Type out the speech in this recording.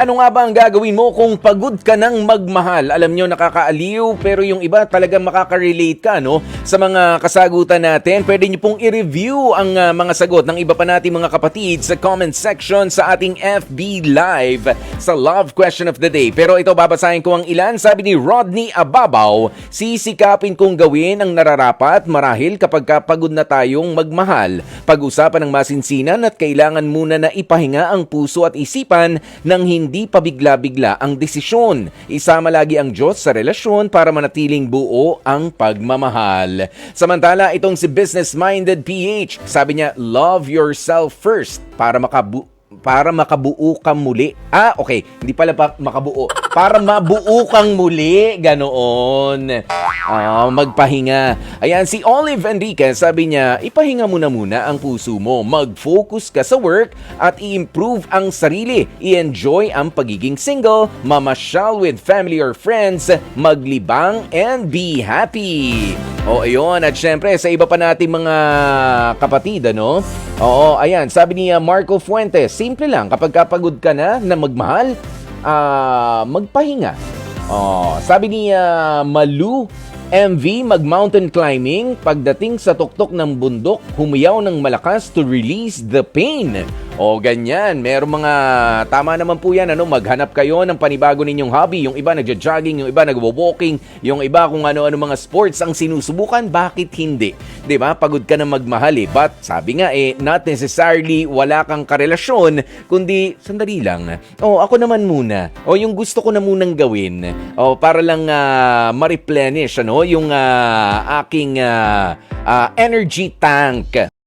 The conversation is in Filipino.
Ano nga ba ang gagawin mo kung pagod ka ng magmahal? Alam nyo, nakakaaliw, pero yung iba talagang makaka-relate ka, no? Sa mga kasagutan natin, pwede nyo pong i-review ang mga sagot ng iba pa nating mga kapatid sa comment section sa ating FB Live sa Love Question of the Day. Pero ito, babasahin ko ang ilan. Sabi ni Rodney Ababaw, sisikapin kong gawin ang nararapat marahil kapag pagod na tayong magmahal. Pag-usapan ng masinsinan at kailangan muna na ipahinga ang puso at isipan ng hindi pabigla-bigla ang desisyon. Isama lagi ang Diyos sa relasyon para manatiling buo ang pagmamahal. Samantala, itong si Business Minded PH, sabi niya, love yourself first para makabuo kang muli. Okay. Hindi pala makabuo. Para mabuo kang muli. Ganoon. Magpahinga. Ayan, si Olive Enriquez, sabi niya, ipahinga mo na muna ang puso mo. Mag-focus ka sa work at i-improve ang sarili. I-enjoy ang pagiging single, mamasyal with family or friends, maglibang, and be happy. Ayun. At syempre, sa iba pa nating mga kapatid, ano? Ayan. Sabi ni Marco Fuentes, simple lang, kapag kapagod ka na magmahal, magpahinga. Sabi ni Malu MV, mag-mountain climbing. Pagdating sa tuktok ng bundok, humiyaw ng malakas to release the pain. Ganyan. Merong mga, tama naman po yan, maghanap kayo ng panibago ninyong hobby. Yung iba nagja-jogging, yung iba nagwo-walking, yung iba kung ano-ano mga sports ang sinusubukan, bakit hindi? 'Di ba? Pagod ka na magmahal But sabi nga not necessarily wala kang karelasyon, kundi sandali lang. Ako naman muna. Yung gusto ko na munang gawin. Para lang ma-replenish yung aking energy tank.